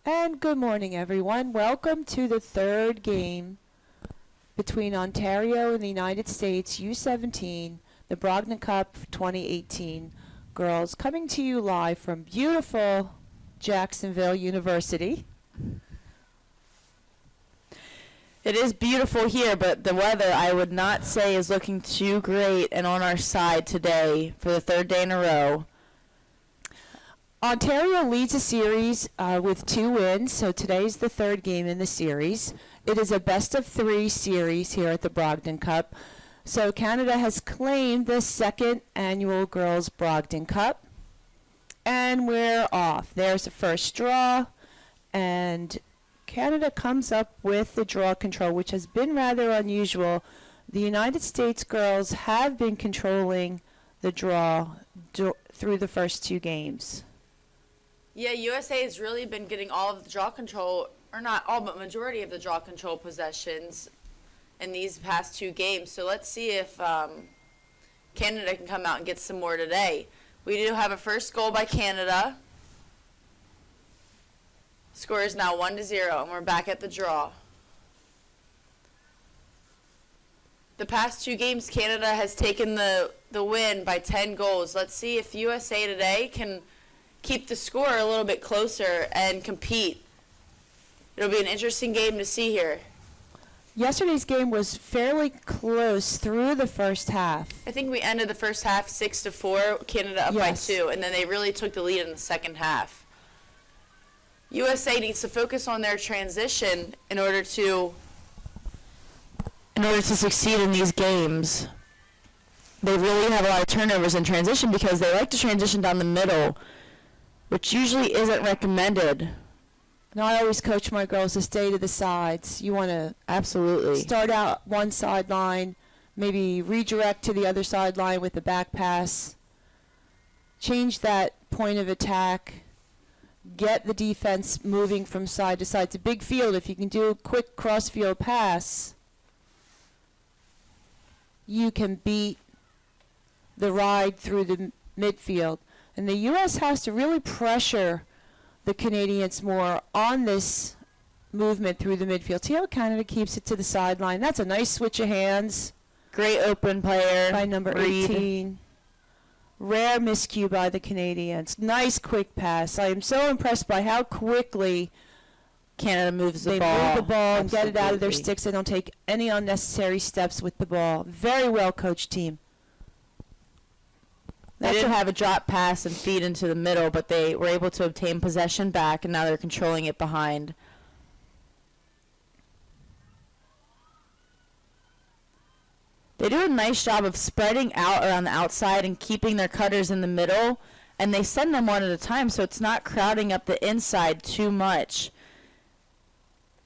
And good morning, everyone. Welcome to the third game between Ontario and the United States, U17, the Brogden Cup 2018 girls, coming to you live from beautiful Jacksonville University. It is beautiful here, but the weather, I would not say, is looking too great and on our side today for the third day in a row. Ontario leads the series with 2 wins, so today's the third game in the series. It is a best-of-3 series here at the Brogden Cup. So Canada has claimed the second annual Girls Brogden Cup. And we're off. There's the first draw, and Canada comes up with the draw control, which has been rather unusual. The United States girls have been controlling the draw through the first 2 games. Yeah, USA has really been getting all of the draw control, or not all, but majority of the draw control possessions in these past 2 games. So let's see if Canada can come out and get some more today. We do have a first goal by Canada. Score is now 1-0, and we're back at the draw. The past 2 games, Canada has taken the win by 10 goals. Let's see if USA today can keep the score a little bit closer and compete. It'll be an interesting game to see here. Yesterday's game was fairly close through the first half. I think we ended the first half 6-4, Canada up by 2, and then they really took the lead in the second half. USA needs to focus on their transition in order to succeed in these games. They really have a lot of turnovers in transition because they like to transition down the middle, which usually isn't recommended. Now, I always coach my girls to stay to the sides. You want to absolutely start out one sideline, maybe redirect to the other sideline with the back pass, change that point of attack, get the defense moving from side to side. It's a big field. If you can do a quick cross-field pass, you can beat the ride through the midfield. And the U.S. has to really pressure the Canadians more on this movement through the midfield. See how Canada keeps it to the sideline. That's a nice switch of hands. Great open player by number 18. Rare miscue by the Canadians. Nice quick pass. I am so impressed by how quickly Canada moves the ball. They move the ball and Absolutely. get it out of their sticks. They don't take any unnecessary steps with the ball. Very well coached team. They didn't have a drop pass and feed into the middle, but they were able to obtain possession back, and now they're controlling it behind. They do a nice job of spreading out around the outside and keeping their cutters in the middle, and they send them one at a time, so it's not crowding up the inside too much.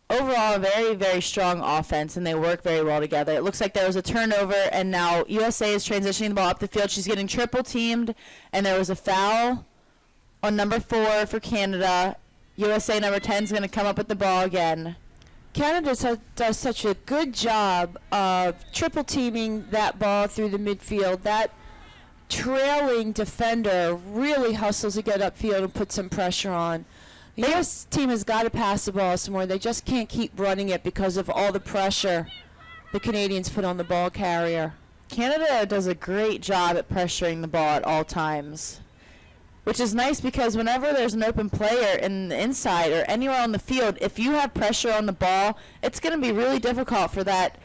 Overall, a very, very strong offense, and they work very well together. It looks like there was a turnover, and now USA is transitioning the ball up the field. She's getting triple-teamed, and there was a foul on number 4 for Canada. USA number 10 is going to come up with the ball again. Canada does such a good job of triple-teaming that ball through the midfield. That trailing defender really hustles to get upfield and put some pressure on. The U.S. team has got to pass the ball somewhere. They just can't keep running it because of all the pressure the Canadians put on the ball carrier. Canada does a great job at pressuring the ball at all times, which is nice because whenever there's an open player in the inside or anywhere on the field, if you have pressure on the ball, it's going to be really difficult for that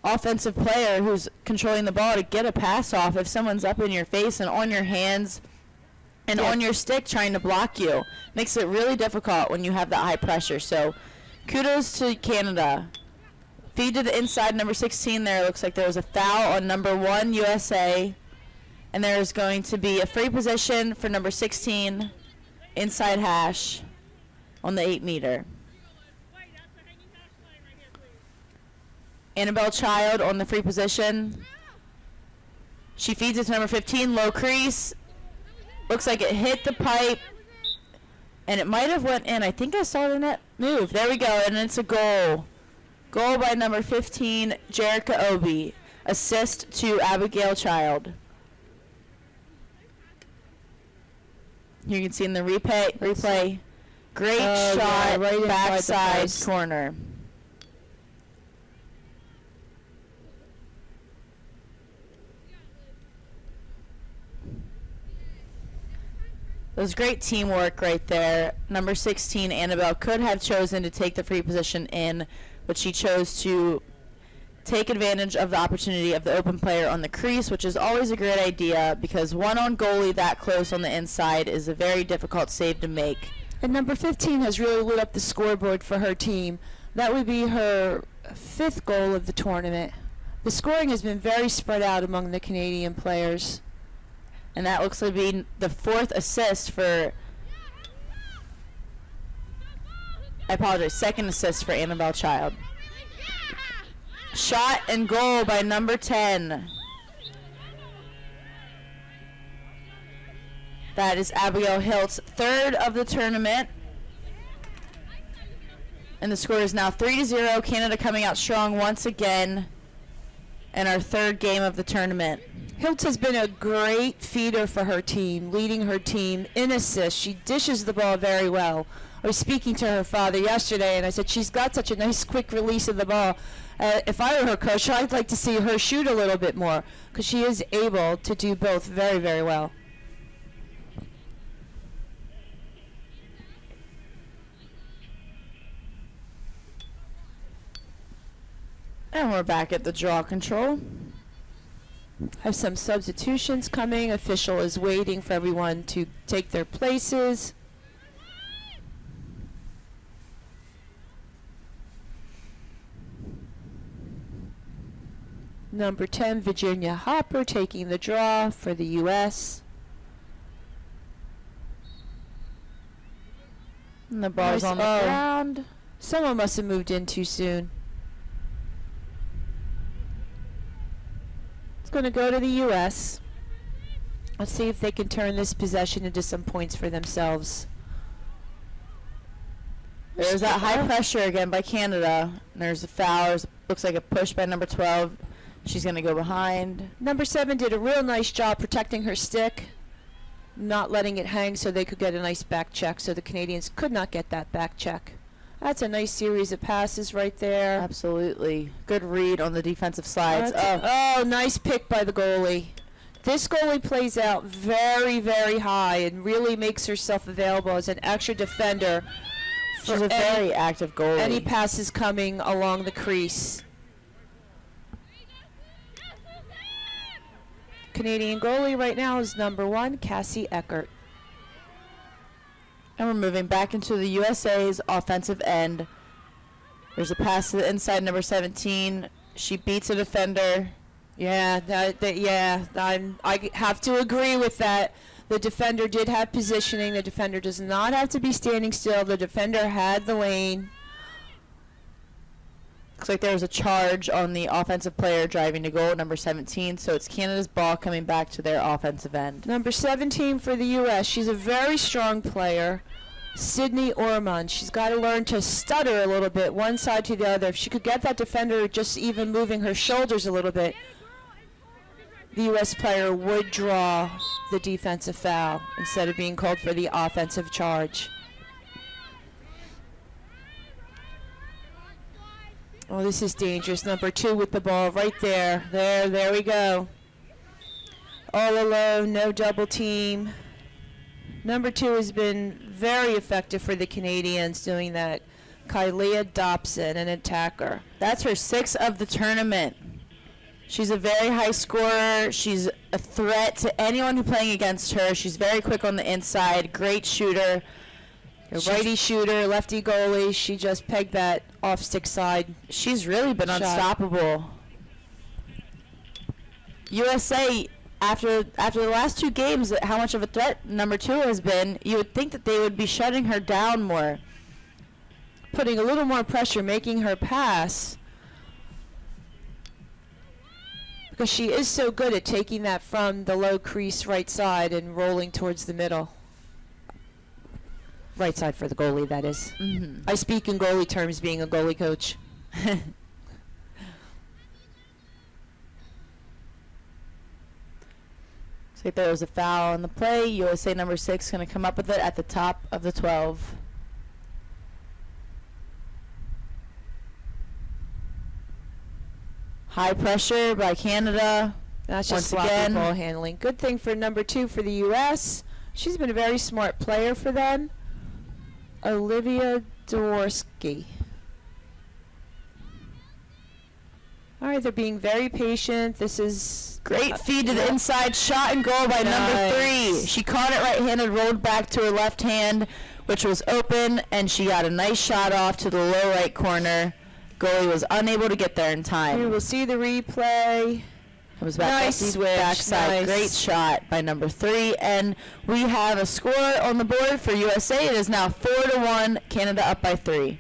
offensive player who's controlling the ball to get a pass off if someone's up in your face and on your hands and on your stick trying to block you. Makes it really difficult when you have that high pressure. So kudos to Canada. Feed to the inside, number 16 there. Looks like there was a foul on number 1, USA. And there's going to be a free position for number 16, inside hash, on the 8-meter. Annabelle Child on the free position. She feeds it to number 15, low crease. Looks like it hit the pipe, and it might have went in. I think I saw the net move. There we go, and it's a goal. Goal by number 15, Jerica Obi. Assist to Abigail Child. You can see in the replay Great Oh, yeah, shot, right inside the backside post. corner. It was great teamwork right there. Number 16, Annabelle, could have chosen to take the free position in, but she chose to take advantage of the opportunity of the open player on the crease, which is always a great idea because one on goalie that close on the inside is a very difficult save to make. And number 15 has really lit up the scoreboard for her team. That would be her 5th goal of the tournament. The scoring has been very spread out among the Canadian players. And that looks to be the 4th assist for, I apologize, 2nd assist for Annabelle Child. Shot and goal by number 10. That is Abigail Hilt's 3rd of the tournament. And the score is now 3-0. Canada coming out strong once again in our 3rd game of the tournament. Hiltz has been a great feeder for her team, leading her team in assists. She dishes the ball very well. I was speaking to her father yesterday, and I said she's got such a nice quick release of the ball. If I were her coach, I'd like to see her shoot a little bit more because she is able to do both very, very well. And we're back at the draw control. Have some substitutions coming. Official is waiting for everyone to take their places. Number 10, Virginia Hopper, taking the draw for the U.S. And the ball's Nice. on the Oh. ground. Someone must have moved in too soon. It's going to go to the U.S. Let's see if they can turn this possession into some points for themselves. There's that high pressure again by Canada. And there's a foul. Looks like a push by number 12. She's going to go behind. Number 7 did a real nice job protecting her stick, not letting it hang so they could get a nice back check, so the Canadians could not get that back check. That's a nice series of passes right there. Absolutely. Good read on the defensive slides. Oh, nice pick by the goalie. This goalie plays out very, very high and really makes herself available as an extra defender. She's a very active goalie. Any passes coming along the crease. Canadian goalie right now is number 1, Cassie Eckert. And we're moving back into the USA's offensive end. There's a pass to the inside, number 17. She beats a defender. Yeah, I have to agree with that. The defender did have positioning. The defender does not have to be standing still. The defender had the lane. Looks like there was a charge on the offensive player driving to goal, number 17. So it's Canada's ball coming back to their offensive end. Number 17 for the U.S. She's a very strong player. Sydney Ormond. She's got to learn to stutter a little bit, one side to the other. If she could get that defender just even moving her shoulders a little bit, the U.S. player would draw the defensive foul instead of being called for the offensive charge. Oh, this is dangerous. Number 2 with the ball right there. There we go. All alone, no double team. Number 2 has been very effective for the Canadians doing that. Kylia Dobson, an attacker. That's her 6th of the tournament. She's a very high scorer. She's a threat to anyone who's playing against her. She's very quick on the inside, great shooter. A righty shooter, lefty goalie. She just pegged that off-stick side. She's really been shot. unstoppable. USA, after the last 2 games, how much of a threat number 2 has been, you would think that they would be shutting her down more. Putting a little more pressure, making her pass. Because she is so good at taking that from the low crease right side and rolling towards the middle. Right side for the goalie, that is. Mm-hmm. I speak in goalie terms, being a goalie coach. Looks like there was a foul on the play. USA number 6 going to come up with it at the top of the 12. High pressure by Canada. That's just Once sloppy again. ball handling. Good thing for number 2 for the U.S. She's been a very smart player for them. Olivia Dworsky. All right, they're being very patient. This is Great feed to the inside, shot and goal by number 3. Nice. She caught it right-handed, rolled back to her left hand, which was open, and she got a nice shot off to the low right corner. Goalie was unable to get there in We time. will see the replay. It was back Nice lefty, switch, backside. nice. Great shot by number 3, and we have a score on the board for USA. It is now 4-1. Canada up by 3.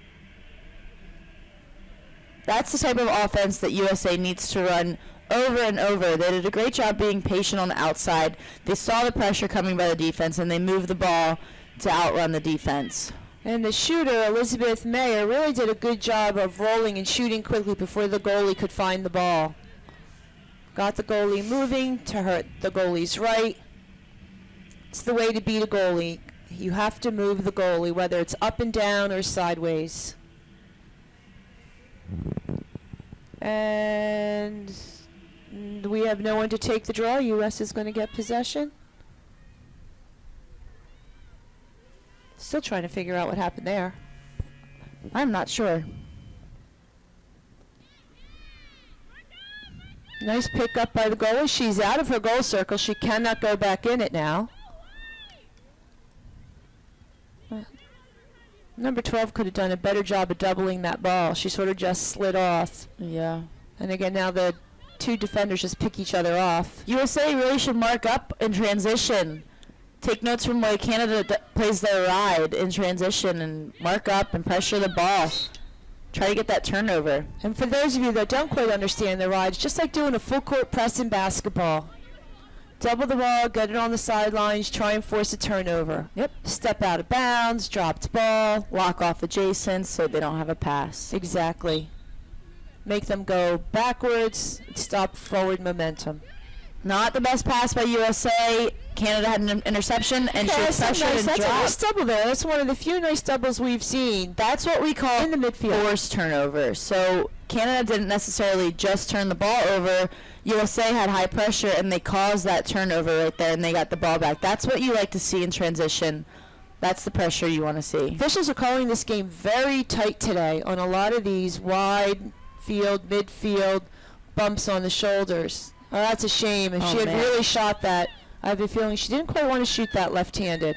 That's the type of offense that USA needs to run over and over. They did a great job being patient on the outside. They saw the pressure coming by the defense, and they moved the ball to outrun the defense. And the shooter, Elizabeth Mayer, really did a good job of rolling and shooting quickly before the goalie could find the ball. Got the goalie moving to hurt the goalie's right. It's the way to beat a goalie. You have to move the goalie, whether it's up and down or sideways. And we have no one to take the draw. U.S. is going to get possession. Still trying to figure out what happened there. I'm not sure. Nice pick up by the goalie. She's out of her goal circle. She cannot go back in it now. Number 12 could have done a better job of doubling that ball. She sort of just slid off. Yeah. And again, now the 2 defenders just pick each other off. USA really should mark up in transition. Take notes from the way Canada plays their ride in transition and mark up and pressure the ball. Try to get that turnover. And for those of you that don't quite understand the ride, it's just like doing a full court press in basketball. Double the ball, get it on the sidelines, try and force a turnover. Yep. Step out of bounds, dropped ball. Lock off adjacents so they don't have a pass. Exactly. Make them go backwards, stop forward momentum. Not the best pass by USA. Canada had an interception, and she was pressured and That's a nice dropped. double there. That's one of the few nice doubles we've seen. That's what we call In the midfield. forced turnover. So Canada didn't necessarily just turn the ball over. USA had high pressure, and they caused that turnover right there, and they got the ball back. That's what you like to see in transition. That's the pressure you want to see. Officials are calling this game very tight today on a lot of these wide field, midfield bumps on the shoulders. Oh, that's a shame. If Oh, she had man. really shot that, I have a feeling she didn't quite want to shoot that left-handed.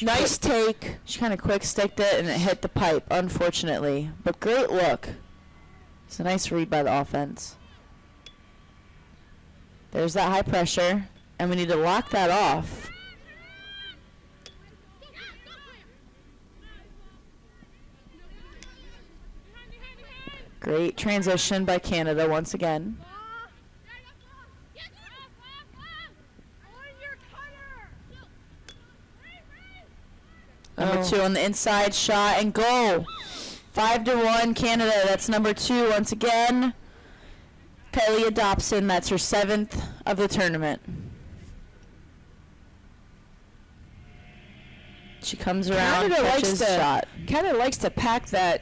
Nice take. She kind of quick sticked it, and it hit the pipe, unfortunately. But great look. It's a nice read by the offense. There's that high pressure, and we need to lock that off. Great transition by Canada once again. Number 2 on the inside, shot and goal. 5-1 Canada. That's number 2 once again. Kylie Dobson, that's her 7th of the tournament. She comes around, catches shot. Canada likes to pack that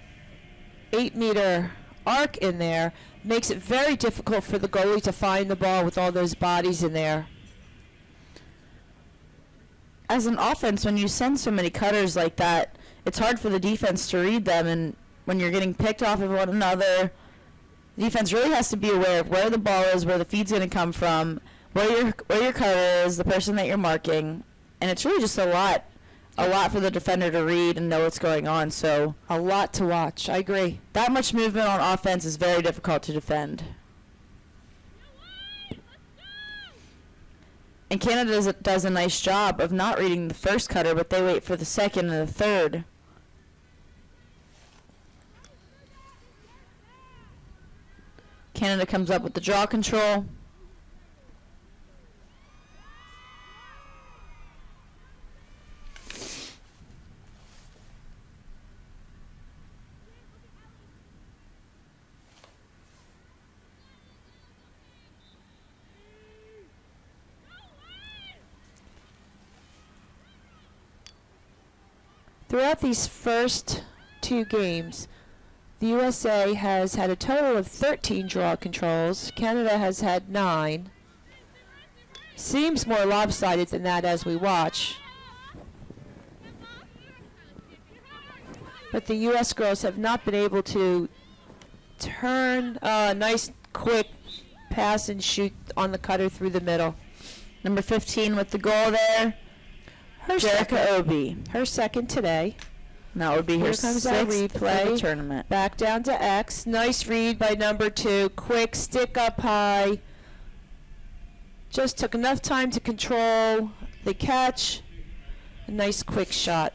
8-meter arc in there. Makes it very difficult for the goalie to find the ball with all those bodies in there. As an offense, when you send so many cutters like that, it's hard for the defense to read them, and when you're getting picked off of one another, the defense really has to be aware of where the ball is, where the feed's going to come from, where your cutter is, the person that you're marking, and it's really just a lot for the defender to read and know what's going on. So A lot to watch. I agree. that much movement on offense is very difficult to defend. And Canada does a nice job of not reading the first cutter, but they wait for the second and the third. Canada comes up with the draw control. Throughout these first 2 games, The USA has had a total of 13 draw controls. Canada has had 9. Seems more lopsided than that as we watch. But the U.S. girls have not been able to turn a nice quick pass and shoot on the cutter through the middle. Number 15 with the goal there. Jerica Obi. Her second today. And that would be her Here comes our sixth for the replay. tournament. Back down to X. Nice read by number 2. Quick stick up high. Just took enough time to control the catch. A nice quick shot.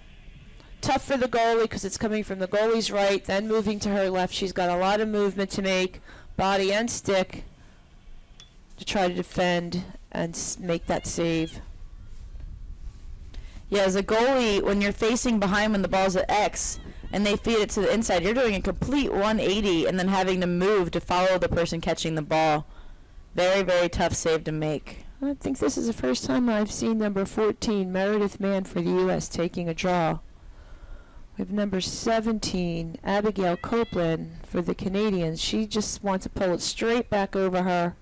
Tough for the goalie because it's coming from the goalie's right, then moving to her left. She's got a lot of movement to make, body and stick, to try to defend and make that save. Yeah, as a goalie, when you're facing behind when the ball's at X and they feed it to the inside, you're doing a complete 180 and then having to move to follow the person catching the ball. Very, very tough save to make. I think this is the first time I've seen number 14, Meredith Mann for the U.S., taking a draw. We have number 17, Abigail Copeland for the Canadians. She just wants to pull it straight back over her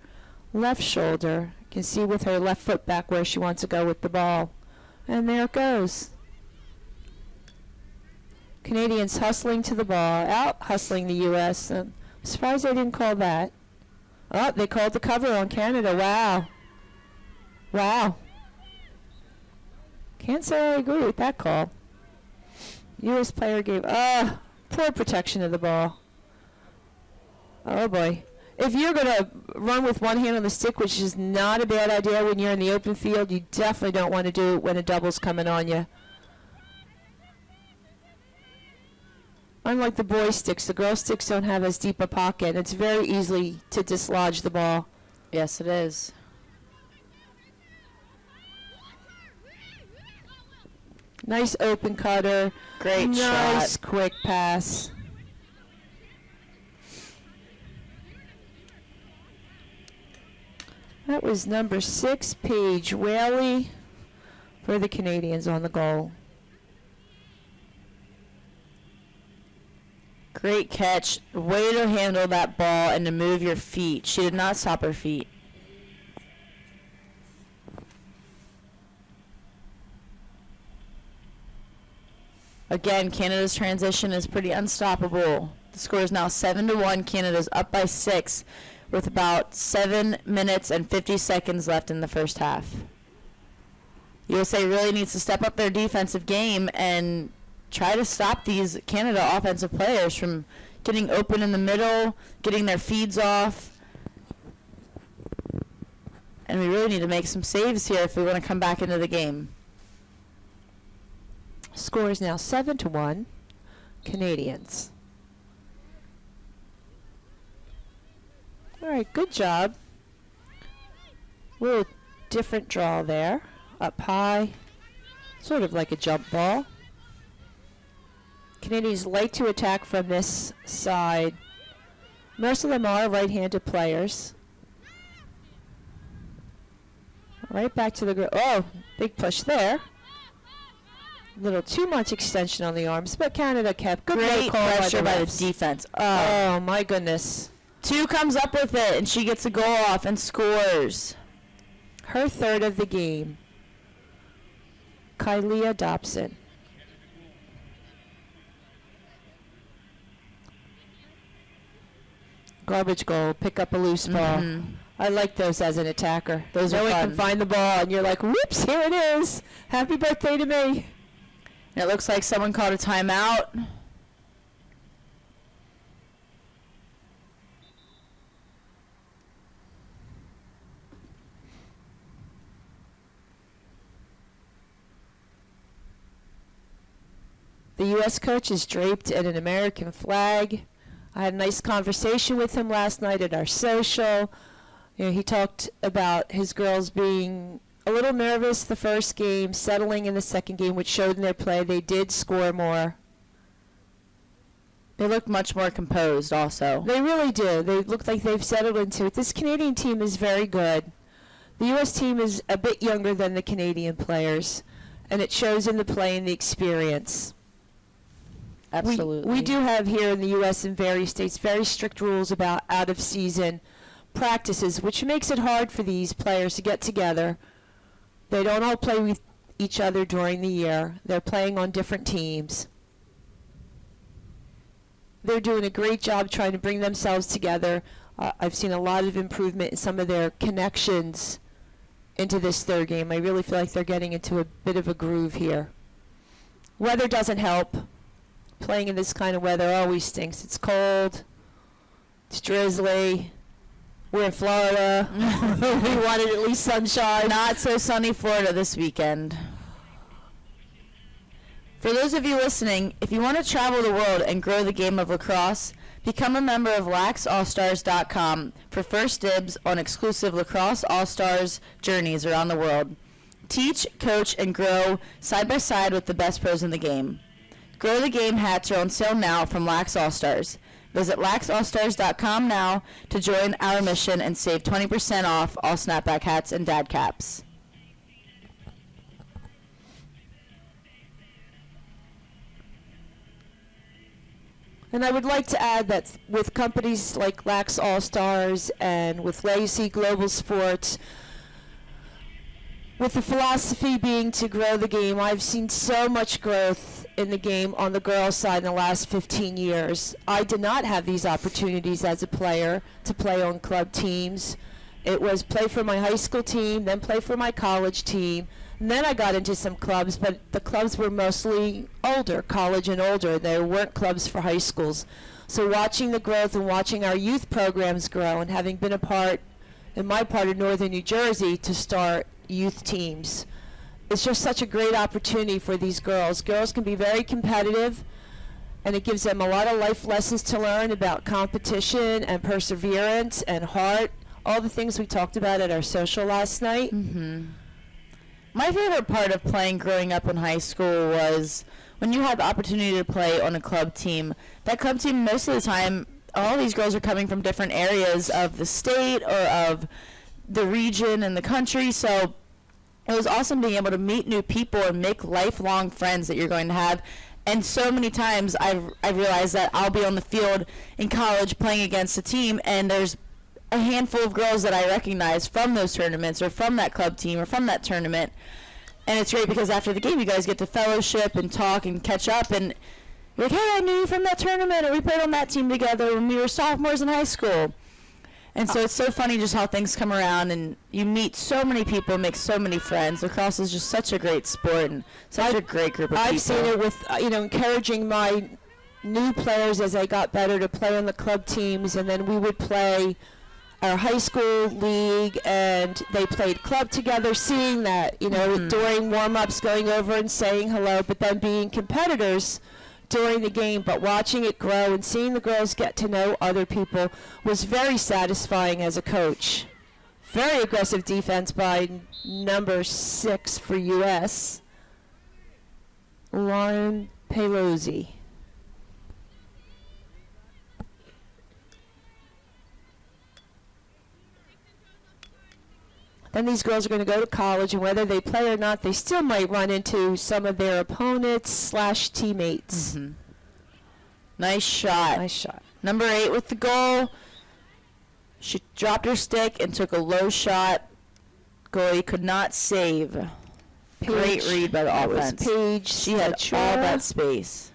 left shoulder. You can see with her left foot back where she wants to go with the ball. And there it goes. Canadians hustling to the ball, out hustling the U.S. I'm surprised they didn't call that. Oh, they called the cover on Canada. Wow. Wow. Can't say I agree with that call. U.S. player gave, poor protection of the ball. Oh boy. If you're going to run with one hand on the stick, which is not a bad idea when you're in the open field, you definitely don't want to do it when a double's coming on you. Unlike the boy sticks, the girl sticks don't have as deep a pocket. It's very easy to dislodge the ball. Yes, it is. Nice open cutter. Great shot. Nice quick pass. That was number 6, Paige Whaley for the Canadians on the goal. Great catch. Way to handle that ball and to move your feet. She did not stop her feet. Again, Canada's transition is pretty unstoppable. The score is now 7-1. Canada's up by 6 with about 7 minutes and 50 seconds left in the first half. USA really needs to step up their defensive game and try to stop these Canada offensive players from getting open in the middle, getting their feeds off. And we really need to make some saves here if we want to come back into the game. Score is now 7-1, Canadians. All right, good job. Little different draw there. Up high, sort of like a jump ball. Canadians like to attack from this side. Most of them are right-handed players. Right back to the oh, big push there. A little too much extension on the arms, but Canada kept good Great call pressure by the refs. defense. Oh my goodness. 2 comes up with it, and she gets a goal off and scores. Her third of the game. Kylia Dobson. Garbage goal, pick up a loose ball. I like those as an attacker. Those are no one fun. can find the ball, and you're like, whoops, here it is. Happy birthday to me. And it looks like someone called a timeout. The U.S. coach is draped in an American flag. I had a nice conversation with him last night at our social. You know, he talked about his girls being a little nervous the first game, settling in the second game, which showed in their play. They did score more. They look much more composed also. They really do. They look like they've settled into it. This Canadian team is very good. The U.S. team is a bit younger than the Canadian players, and it shows in the play and the experience. Absolutely. We do have here in the U.S. in various states very strict rules about out-of-season practices, which makes it hard for these players to get together. They don't all play with each other during the year. They're playing on different teams. They're doing a great job trying to bring themselves together. I've seen a lot of improvement in some of their connections into this third game. I really feel like they're getting into a bit of a groove here. Weather doesn't help. Playing in this kind of weather always stinks. It's cold. It's drizzly. We're in Florida. We wanted at least sunshine. Not so sunny Florida this weekend. For those of you listening, if you want to travel the world and grow the game of lacrosse, become a member of laxallstars.com for first dibs on exclusive lacrosse all-stars journeys around the world. Teach, coach, and grow side by side with the best pros in the game. Grow the Game hats are on sale now from Lax All-Stars. Visit laxallstars.com now to join our mission and save 20% off all snapback hats and dad caps. And I would like to add that with companies like Lax All-Stars and with Legacy Global Sports, with the philosophy being to grow the game, I've seen so much growth in the game on the girls' side in the last 15 years. I did not have these opportunities as a player to play on club teams. It was play for my high school team, then play for my college team. And then I got into some clubs, but the clubs were mostly older, college and older. There weren't clubs for high schools. So watching the growth and watching our youth programs grow and having been a part, in my part of northern New Jersey, to start youth teams, it's just such a great opportunity for these girls. Girls can be very competitive, and it gives them a lot of life lessons to learn about competition and perseverance and heart, all the things we talked about at our social last night. Mm-hmm. My favorite part of playing growing up in high school was when you had the opportunity to play on a club team. That club team, most of the time, all these girls are coming from different areas of the state or of the region and the country, so it was awesome being able to meet new people and make lifelong friends that you're going to have. And so many times I've realized that I'll be on the field in college playing against a team, and there's a handful of girls that I recognize from those tournaments or from that club team or from that tournament. And it's great because after the game you guys get to fellowship and talk and catch up, and you're like, hey, I knew you from that tournament, or we played on that team together when we were sophomores in high school. And so it's so funny just how things come around, and you meet so many people, make so many friends. Lacrosse is just such a great sport and such a great group of people. I've seen it with, encouraging my new players as they got better to play on the club teams, and then we would play our high school league, and they played club together, seeing that, during warm-ups, going over and saying hello, but then being competitors during the game, but watching it grow and seeing the girls get to know other people was very satisfying as a coach. Very aggressive defense by number 6 for U.S., Lauren Pelosi. Then these girls are going to go to college, and whether they play or not, they still might run into some of their opponents / teammates. Mm-hmm. Nice shot. Nice shot. Number 8 with the goal. She dropped her stick and took a low shot. Goalie could not save. Great read by the offense. Paige. She had all that space.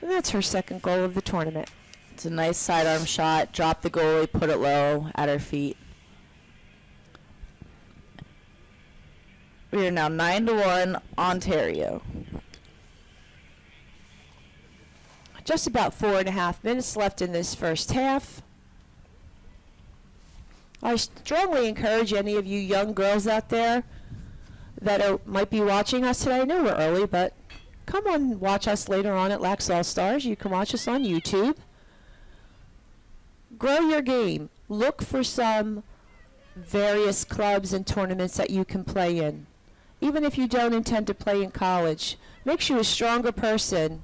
And that's her second goal of the tournament. It's a nice sidearm shot. Dropped the goalie, put it low at her feet. We are now 9-1 Ontario. Just about 4.5 minutes left in this first half. I strongly encourage any of you young girls out there that might be watching us today. I know we're early, but come on, watch us later on at Lax All Stars. You can watch us on YouTube. Grow your game. Look for some various clubs and tournaments that you can play in. Even if you don't intend to play in college, makes you a stronger person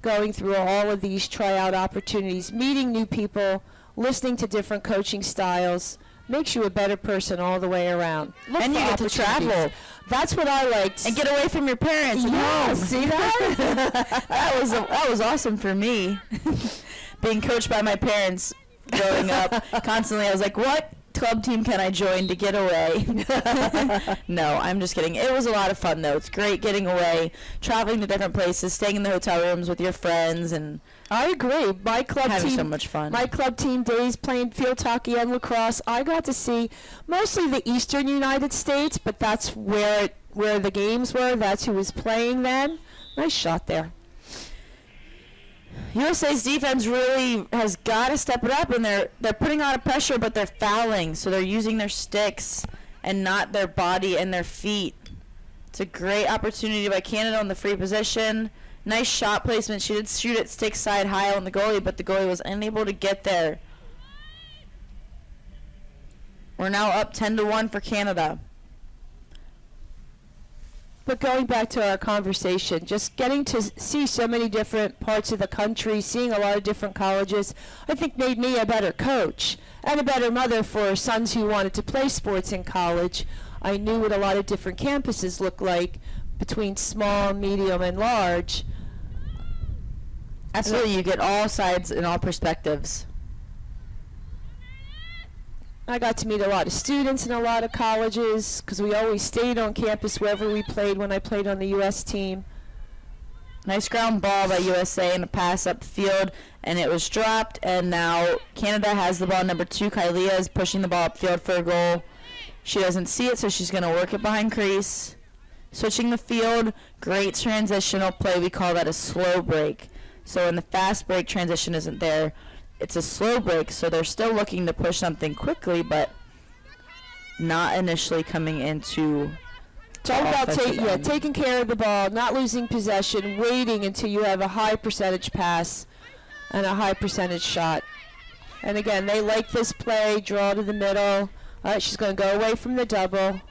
going through all of these tryout opportunities, meeting new people, listening to different coaching styles, Makes you a better person all the way around. Look And for you get to opportunities. travel. That's what I liked. And get away from your parents at Yeah, home. see that? That was awesome for me. Being coached by my parents growing up, constantly I was like, what club team can I join to get away? No, I'm just kidding. It was a lot of fun, though. It's great getting away, traveling to different places, staying in the hotel rooms with your friends, and I agree. My club having team, so much fun. my club team days playing field hockey and lacrosse. I got to see mostly the Eastern United States, but that's where the games were. That's who was playing then. Nice shot there. USA's defense really has got to step it up, and they're putting a lot of pressure, but they're fouling, so they're using their sticks and not their body and their feet. It's a great opportunity by Canada on the free position. Nice shot placement. She did shoot it stick side high on the goalie, but the goalie was unable to get there. We're now up 10-1 for Canada. But going back to our conversation, just getting to see so many different parts of the country, seeing a lot of different colleges, I think made me a better coach and a better mother for sons who wanted to play sports in college. I knew what a lot of different campuses look like between small, medium, and large. Absolutely, you get all sides and all perspectives. I got to meet a lot of students in a lot of colleges because we always stayed on campus wherever we played when I played on the U.S. team. Nice ground ball by USA and a pass up the field, and it was dropped, and now Canada has the ball. Number 2, Kylea, is pushing the ball upfield for a goal. She doesn't see it, so she's going to work it behind crease. Switching the field, great transitional play. We call that a slow break. So when the fast break transition isn't there, it's a slow break, so they're still looking to push something quickly, but not initially coming into It's all about offensive end. taking care of the ball, not losing possession, waiting until you have a high percentage pass and a high percentage shot. And again, they like this play, draw to the middle. All right, she's going to go away from the double.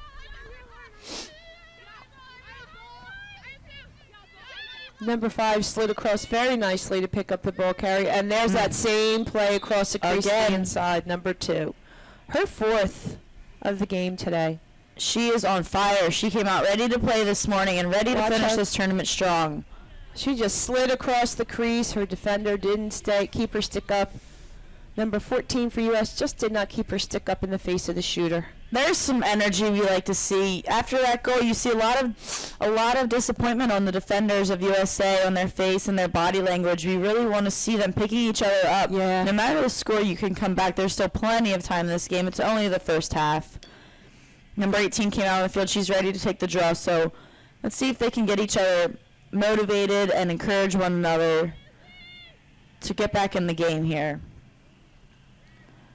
Number 5 slid across very nicely to pick up the ball carry. And there's that same play across the crease to the Again. inside, number 2. Her 4th of the game today. She is on fire. She came out ready to play this morning and ready to Watch finish out. this tournament strong. She just slid across the crease. Her defender didn't keep her stick up. Number 14 for U.S. just did not keep her stick up in the face of the shooter. There's some energy we like to see. After that goal, you see a lot of disappointment on the defenders of USA, on their face and their body language. We really want to see them picking each other up. Yeah. No matter the score, you can come back. There's still plenty of time in this game. It's only the first half. Number 18 came out on the field. She's ready to take the draw. So let's see if they can get each other motivated and encourage one another to get back in the game here.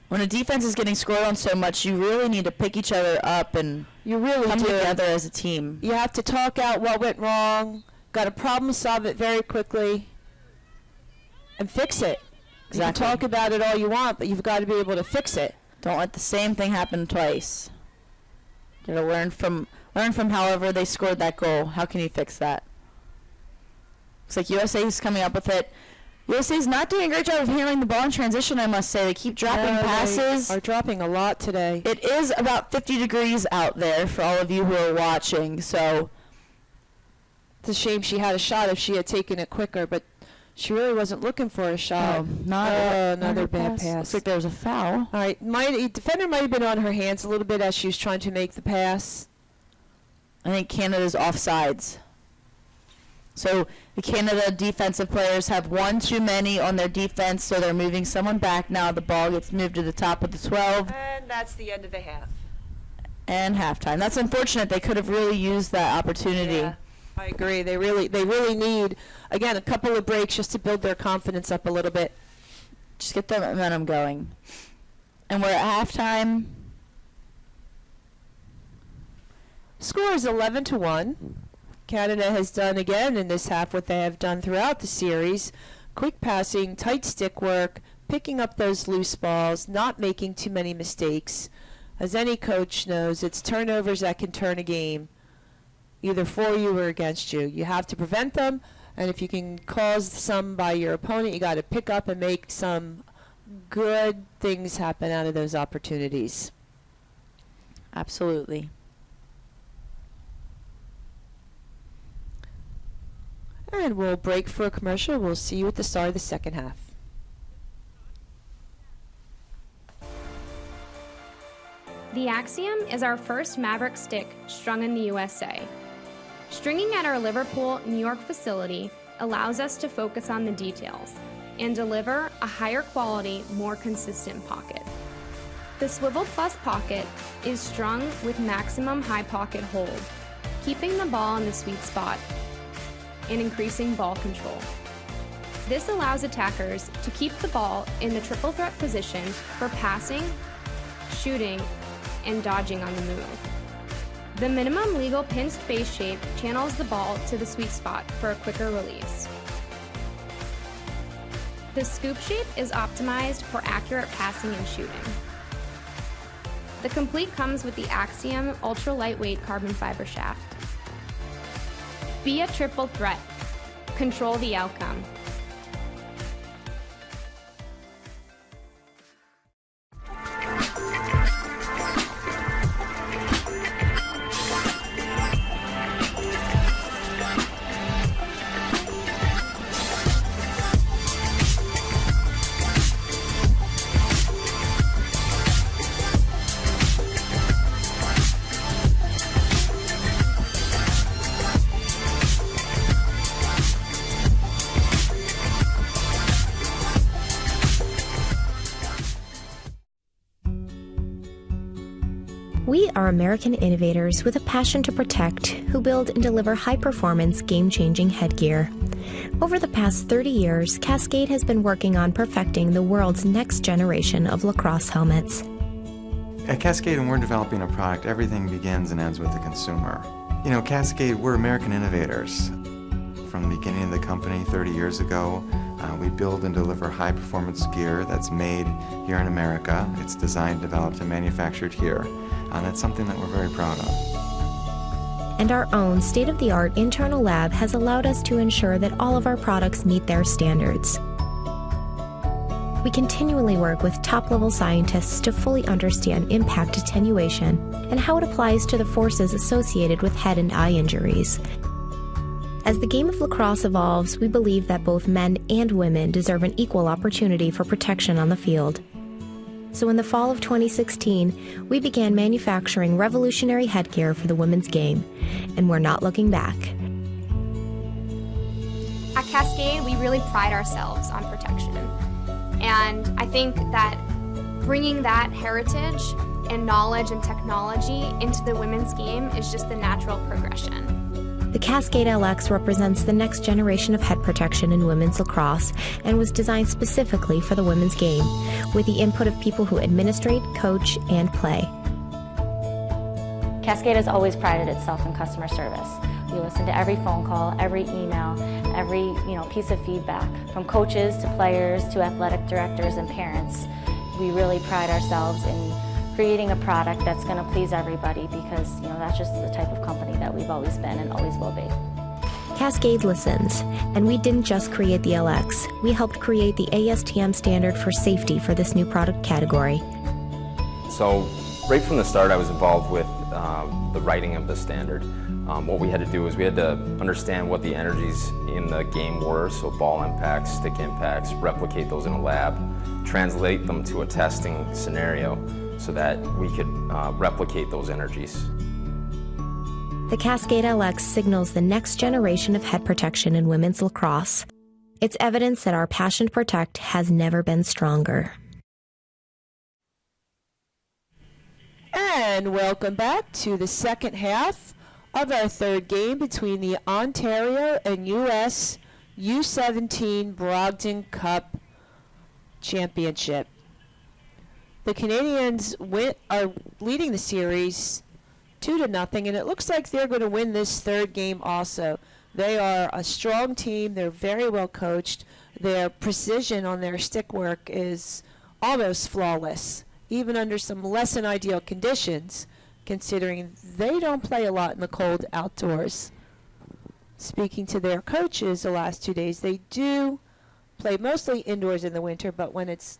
When a defense is getting scored on so much, you really need to pick each other up and You really come do. together as a team. You have to talk out what went wrong, got to problem solve it very quickly, and fix it. You can Exactly. talk about it all you want, but you've got to be able to fix it. Don't let the same thing happen twice. You gotta learn from however they scored that goal. How can you fix that? Looks like USA's coming up with it. USA's not doing a great job of handling the ball in transition, I must say. They keep dropping passes. They are dropping a lot today. It is about 50 degrees out there for all of you who are watching, so It's a shame she had a shot if she had taken it quicker, but she really wasn't looking for a shot. Another bad pass. Looks like there was a foul. All right, defender might have been on her hands a little bit as she was trying to make the pass. I think Canada's offsides. So the Canada defensive players have one too many on their defense, so they're moving someone back now. The ball gets moved to the top of the 12. And that's the end of the half. And halftime. That's unfortunate. They could have really used that opportunity. Yeah, I agree. They really need, again, a couple of breaks just to build their confidence up a little bit. Just get the momentum going. And we're at halftime. Score is 11-1. Canada has done again in this half what they have done throughout the series. Quick passing, tight stick work, picking up those loose balls, not making too many mistakes. As any coach knows, it's turnovers that can turn a game, either for you or against you. You have to prevent them, and if you can cause some by your opponent, you got to pick up and make some good things happen out of those opportunities. Absolutely. And we'll break for a commercial. We'll see you at the start of the second half. The Axiom is our first Maverick stick strung in the USA. Stringing at our Liverpool, New York facility allows us to focus on the details and deliver a higher quality, more consistent pocket. The Swivel Plus pocket is strung with maximum high pocket hold, keeping the ball in the sweet spot and increasing ball control. This allows attackers to keep the ball in the triple threat position for passing, shooting, and dodging on the move. The minimum legal pinched face shape channels the ball to the sweet spot for a quicker release. The scoop shape is optimized for accurate passing and shooting. The complete comes with the Axiom ultra lightweight carbon fiber shaft. Be a triple threat. Control the outcome. We are American innovators with a passion to protect, who build and deliver high-performance, game-changing headgear. Over the past 30 years, Cascade has been working on perfecting the world's next generation of lacrosse helmets. At Cascade, when we're developing a product, everything begins and ends with the consumer. You know, Cascade, we're American innovators. From the beginning of the company 30 years ago, we build and deliver high-performance gear that's made here in America. It's designed, developed, and manufactured here. And that's something that we're very proud of. And our own state-of-the-art internal lab has allowed us to ensure that all of our products meet their standards. We continually work with top-level scientists to fully understand impact attenuation and how it applies to the forces associated with head and eye injuries. As the game of lacrosse evolves, we believe that both men and women deserve an equal opportunity for protection on the field. So in the fall of 2016, we began manufacturing revolutionary headgear for the women's game, and we're not looking back. At Cascade, we really pride ourselves on protection. And I think that bringing that heritage and knowledge and technology into the women's game is just the natural progression. The Cascade LX represents the next generation of head protection in women's lacrosse and was designed specifically for the women's game, with the input of people who administrate, coach, and play. Cascade has always prided itself in customer service. We listen to every phone call, every email, every piece of feedback, from coaches to players to athletic directors and parents. We really pride ourselves in creating a product that's going to please everybody, because that's just the type of company that we've always been and always will be. Cascade listens, and we didn't just create the LX, we helped create the ASTM standard for safety for this new product category. So right from the start I was involved with the writing of the standard. What we had to do is we had to understand what the energies in the game were, so ball impacts, stick impacts, replicate those in a lab, translate them to a testing scenario so that we could replicate those energies. The Cascade LX signals the next generation of head protection in women's lacrosse. It's evidence that our passion to protect has never been stronger. And welcome back to the second half of our third game between the Ontario and U.S. U17 Brogden Cup Championship. The Canadians are leading the series 2-0, and it looks like they're going to win this third game also. They are a strong team. They're very well coached. Their precision on their stick work is almost flawless, even under some less than ideal conditions, considering they don't play a lot in the cold outdoors. Speaking to their coaches the last 2 days, they do play mostly indoors in the winter, but when it's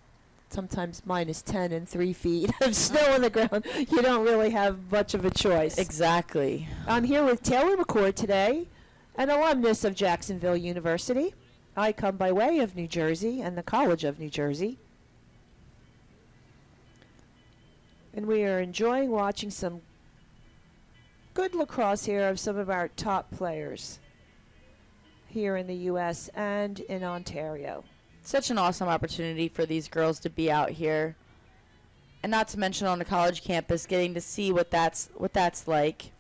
sometimes -10 and 3 feet of snow on the ground, you don't really have much of a choice. Exactly. I'm here with Taylor McCord today, an alumnus of Jacksonville University. I come by way of New Jersey and the College of New Jersey. And we are enjoying watching some good lacrosse here of some of our top players here in the U.S. and in Ontario. Such an awesome opportunity for these girls to be out here. And not to mention on a college campus, getting to see what that's like.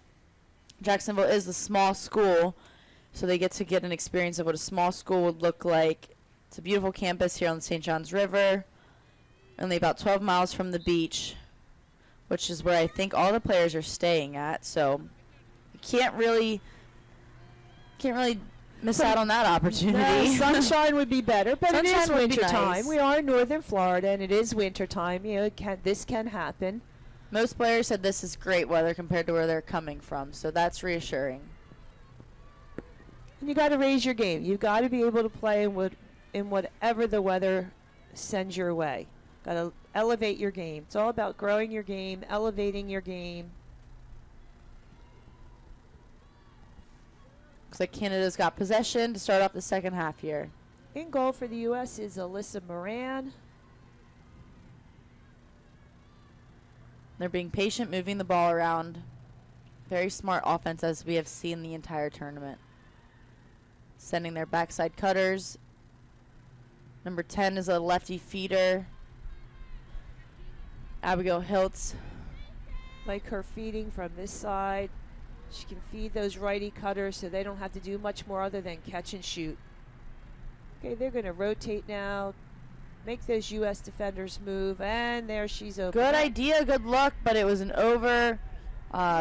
Jacksonville is a small school, so they get an experience of what a small school would look like. It's a beautiful campus here on the St. Johns River, only about 12 miles from the beach, which is where I think all the players are staying at. So you can't really miss out on that opportunity. No, sunshine would be better, but it is Sunshine would be winter time. nice. We are in northern Florida, and it is winter time. You know, this can happen. Most players said this is great weather compared to where they're coming from, so that's reassuring. And you got to raise your game. You got to be able to play in whatever the weather sends your way. Got to elevate your game. It's all about growing your game, elevating your game. Looks like Canada's got possession to start off the second half here. In goal for the U.S. is Alyssa Moran. They're being patient, moving the ball around. Very smart offense, as we have seen the entire tournament. Sending their backside cutters. Number 10 is a lefty feeder. Abigail Hiltz. Like her feeding from this side. She can feed those righty cutters so they don't have to do much more other than catch and shoot. Okay, they're going to rotate now. Make those U.S. defenders move, and there she's open. Good idea, good luck, but it was an over.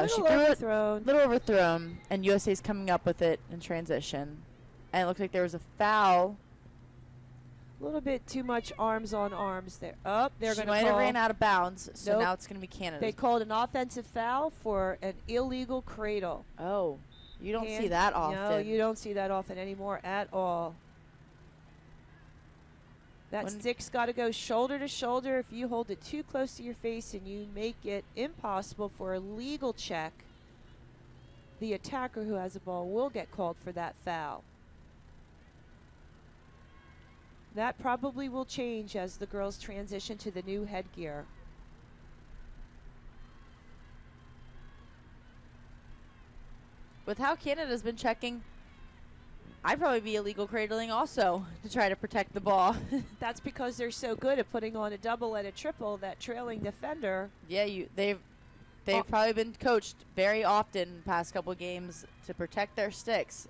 She threw it little overthrown, and USA's coming up with it in transition. And it looked like there was a foul. A little bit too much arms on arms there. Oh, they're going to call. She might have ran out of bounds, so Nope. now it's going to be Canada. They called an offensive foul for an illegal cradle. Oh, you don't see that often. No, you don't see that often anymore at all. That stick's got to go shoulder to shoulder. If you hold it too close to your face and you make it impossible for a legal check, the attacker who has the ball will get called for that foul. That probably will change as the girls transition to the new headgear. With how Canada's been checking, I'd probably be illegal cradling also to try to protect the ball. That's because they're so good at putting on a double and a triple, that trailing defender. Yeah, they've probably been coached very often past couple games to protect their sticks.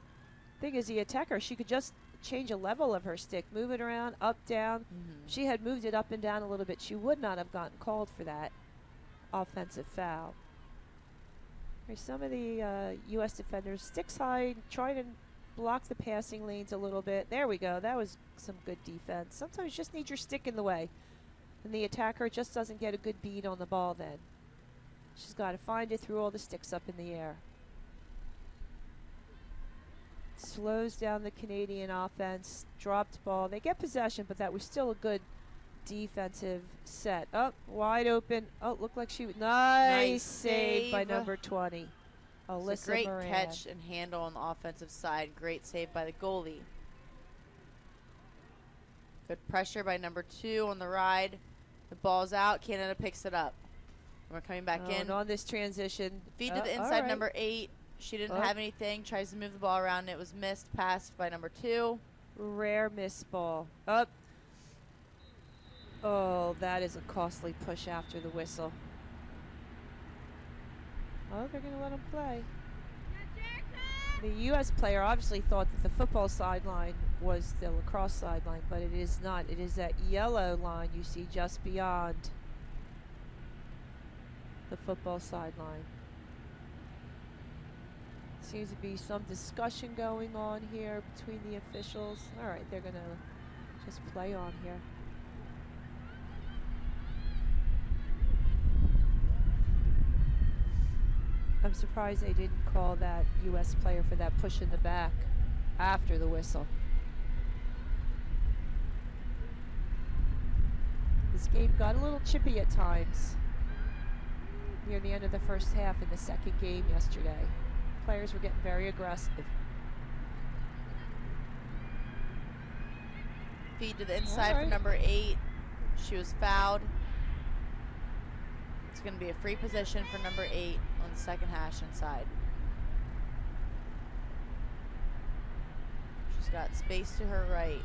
Thing is, the attacker, she could just change a level of her stick, move it around, up, down. If she had moved it up and down a little bit, she would not have gotten called for that offensive foul. There's some of the U.S. defenders sticks high, trying to block the passing lanes a little bit. There we go. That was some good defense. Sometimes you just need your stick in the way, and the attacker just doesn't get a good bead on the ball then. She's got to find it through all the sticks up in the air. Slows down the Canadian offense. Dropped ball. They get possession, but that was still a good defensive set. Oh, wide open. Oh, looked like she... Nice save by number 20. Alyssa It's a great Moran. catch and handle on the offensive side. Great save by the goalie. Good pressure by number 2 on the ride. The ball's out. Canada picks it up. We're coming back in. And on this transition. Feed to the all inside, right. number 8. She didn't have anything. Tries to move the ball around. It was missed. Passed by number 2. Rare miss ball. Up. Oh, that is a costly push after the whistle. Oh, they're going to let him play. The U.S. player obviously thought that the football sideline was the lacrosse sideline, but it is not. It is that yellow line you see just beyond the football sideline. Seems to be some discussion going on here between the officials. All right, they're going to just play on here. I'm surprised they didn't call that U.S. player for that push in the back after the whistle. This game got a little chippy at times near the end of the first half in the second game yesterday. Players were getting very aggressive. Feed to the inside All right. for number 8. She was fouled. It's going to be a free position for number 8 on the second hash inside. She's got space to her right.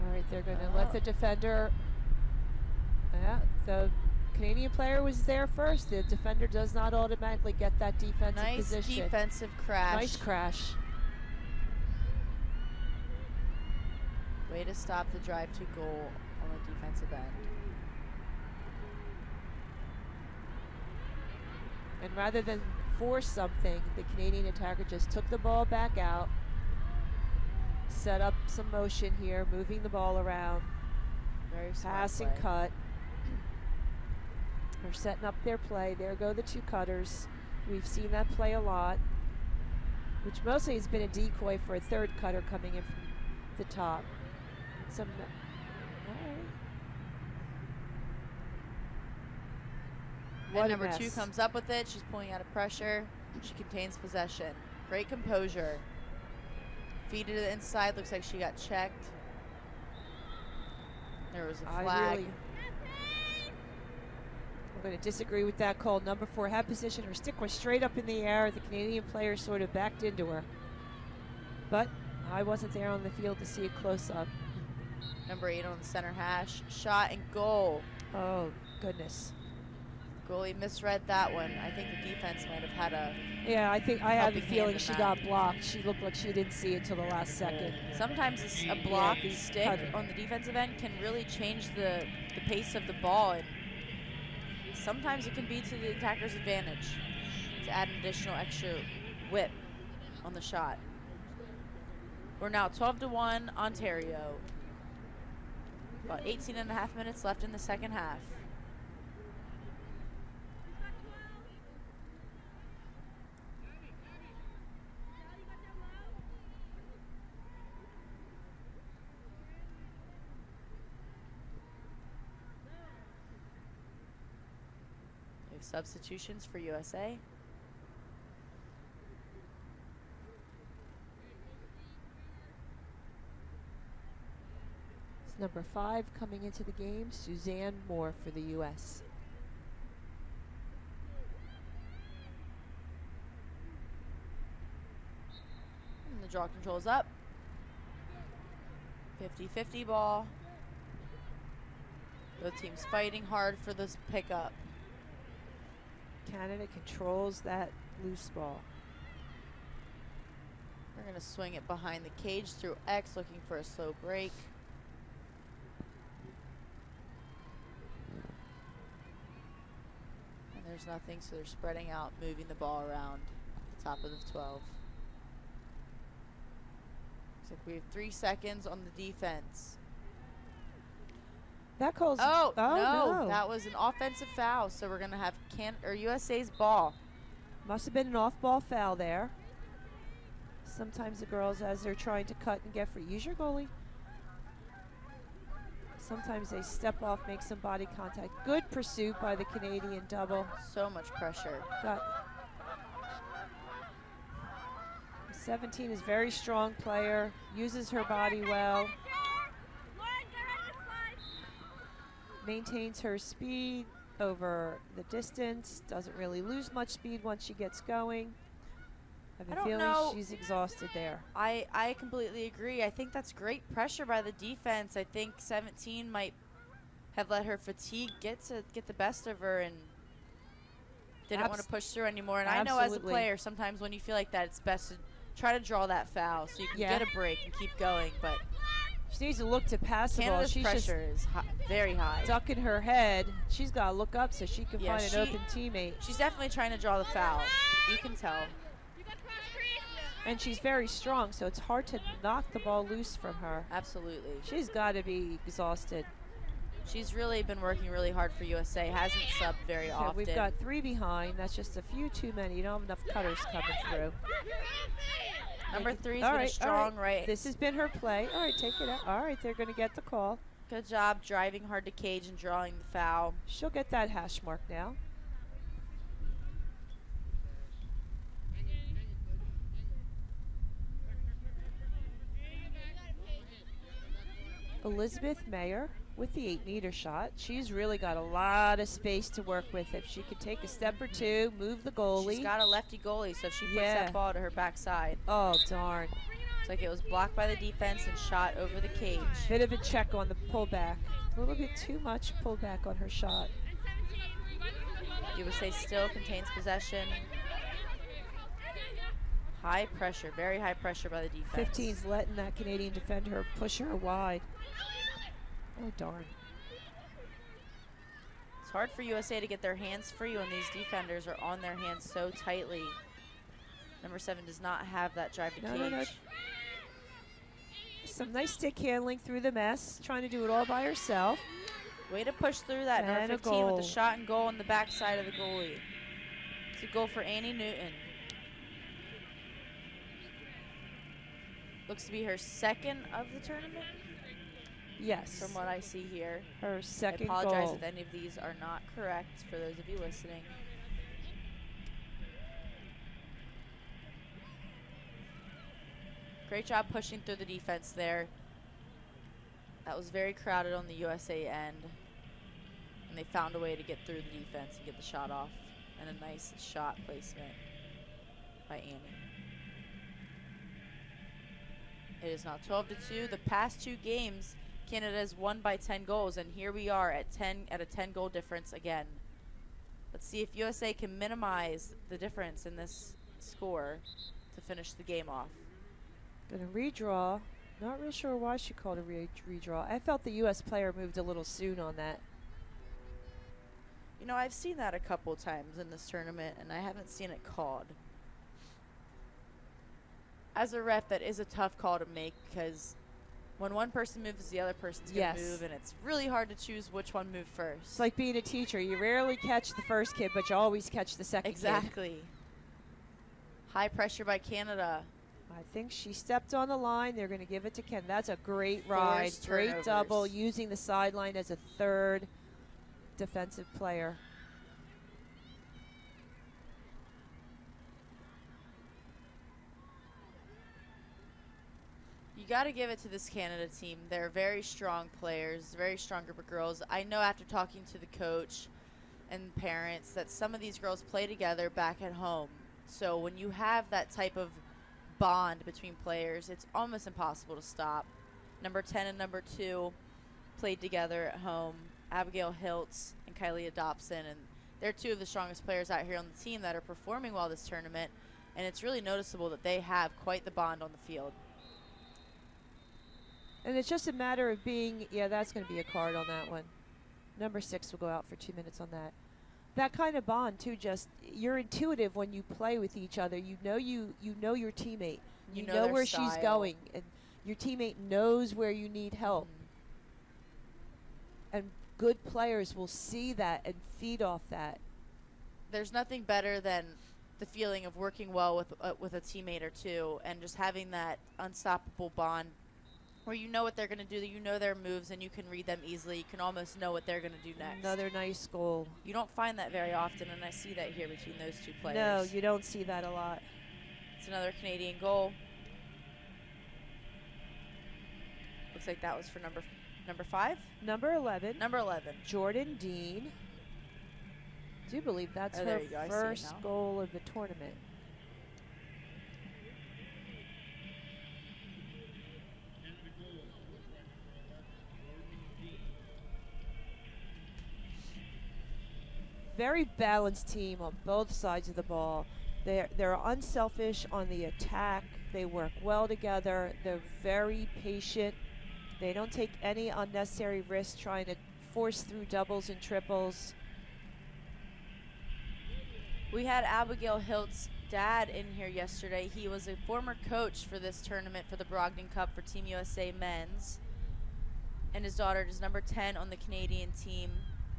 All right, they're going to let the defender. Yeah, the Canadian player was there first. The defender does not automatically get that defensive Nice position. defensive crash. Nice crash. Way to stop the drive to goal on the defensive end. And rather than force something, the Canadian attacker just took the ball back out, set up some motion here, moving the ball around, Very smart pass and play. cut. They're setting up their play. There go the two cutters. We've seen that play a lot, which mostly has been a decoy for a third cutter coming in from the top. All right. What And a number 2 mess. comes up with it. She's pulling out of pressure. She contains possession. Great composure. Feed to the inside. Looks like she got checked. There was a flag. I'm going to disagree with that call. Number 4 had position. Her stick was straight up in the air. The Canadian player sort of backed into her. But I wasn't there on the field to see it close up. Number 8 on the center hash. Shot and goal. Oh, goodness. Goalie misread that one. I think the defense might have had a... Yeah, I think I have a Helping hand feeling in she that. got blocked. She looked like she didn't see it till the last second. Sometimes a block the stick cutter. on the defensive end can really change the pace of the ball. And sometimes it can be to the attacker's advantage to add an additional extra whip on the shot. We're now 12-1 Ontario. About 18 and a half minutes left in the second half. We have substitutions for USA. It's number 5 coming into the game, Suzanne Moore for the U.S. And the draw control's up. 50-50 ball. Both teams fighting hard for this pickup. Canada controls that loose ball. We're going to swing it behind the cage through X, looking for a slow break. And there's nothing, so they're spreading out, moving the ball around the top of the 12. Looks like we have 3 seconds on the defense. That calls. Oh, no. no, that was an offensive foul, so we're going to have USA's ball. Must have been an off-ball foul there. Sometimes the girls, as they're trying to cut and get free, use your goalie. Sometimes they step off, make some body contact. Good pursuit by the Canadian double. So much pressure. Got 17 is a very strong player, uses her body well, maintains her speed over the distance, doesn't really lose much speed once she gets going. I have a feeling she's exhausted there. I completely agree. I think that's great pressure by the defense. I think 17 might have let her fatigue get the best of her and didn't want to push through anymore. And I know as a player, sometimes when you feel like that, it's best to try to draw that foul so you can get a break and keep going. But she needs to look to pass the ball. Canada's She's pressure is very high. ducking her head. She's got to look up so she can find an open teammate. She's definitely trying to draw the foul. You can tell. And she's very strong, so it's hard to knock the ball loose from her. Absolutely. She's got to be exhausted. She's really been working really hard for USA. Hasn't subbed very often. We've got 3 behind. That's just a few too many. You don't have enough cutters coming through. Number 3's been a strong right. This has been her play. All right, take it out. All right, they're going to get the call. Good job driving hard to cage and drawing the foul. She'll get that hash mark now. Elizabeth Mayer with the 8-meter shot. She's really got a lot of space to work with. If she could take a step or two, move the goalie. She's got a lefty goalie, so if she puts that ball to her backside. Oh, darn. It's like it was blocked by the defense and shot over the cage. Bit of a check on the pullback. A little bit too much pullback on her shot. USA still contains possession. High pressure, very high pressure by the defense. 15's letting that Canadian defender push her wide. Oh, darn. It's hard for USA to get their hands free when these defenders are on their hands so tightly. Number 7 does not have that drive to cage. No. Some nice stick handling through the mess, trying to do it all by herself. Way to push through that. And Number a 15 with the goal. shot and goal on the backside of the goalie. It's a goal for Annie Newton. Looks to be her second of the tournament. Yes. From what I see here. Her second I apologize goal. if any of these are not correct for those of you listening. Great job pushing through the defense there. That was very crowded on the USA end. And they found a way to get through the defense and get the shot off. And a nice shot placement by Annie. It is now 12-2. The past 2 games, Canada has won by 10 goals, and here we are at a 10-goal difference again. Let's see if USA can minimize the difference in this score to finish the game off. Gonna redraw. Not real sure why she called a redraw. I felt the U.S. player moved a little soon on that. You know, I've seen that a couple times in this tournament, and I haven't seen it called. As a ref, that is a tough call to make because when one person moves, the other person's going to move, and it's really hard to choose which one moved first. It's like being a teacher. You rarely catch the first kid, but you always catch the second kid. Exactly. High pressure by Canada. I think she stepped on the line. They're going to give it to Ken. That's a great ride. Great turnovers. double, using the sideline as a third defensive player. You got to give it to this Canada team. They're very strong players, very strong group of girls. I know after talking to the coach and parents that some of these girls play together back at home. So when you have that type of bond between players, it's almost impossible to stop. Number 10 and number 2 played together at home. Abigail Hiltz and Kylie Dobson, and they're 2 of the strongest players out here on the team that are performing well this tournament, and it's really noticeable that they have quite the bond on the field. And it's just a matter of being, that's going to be a card on that one. Number 6 will go out for 2 minutes on that. That kind of bond too, just you're intuitive when you play with each other. You know your teammate. You know where she's going, and your teammate knows where you need help. And good players will see that and feed off that. There's nothing better than the feeling of working well with a teammate or two and just having that unstoppable bond where you know what they're going to do, you know their moves, and you can read them easily. You can almost know what they're going to do next. Another nice goal. You don't find that very often, and I see that here between those 2 players. No, you don't see that a lot. It's another Canadian goal. Looks like that was for number 5? Number 11. Number 11. Jordan Dean. I do believe that's her first goal of the tournament. Very balanced team on both sides of the ball. They're unselfish on the attack. They work well together. They're very patient. They don't take any unnecessary risks trying to force through doubles and triples. We had Abigail Hilt's dad in here yesterday. He was a former coach for this tournament for the Brogden Cup for Team USA Men's. And his daughter is number 10 on the Canadian team.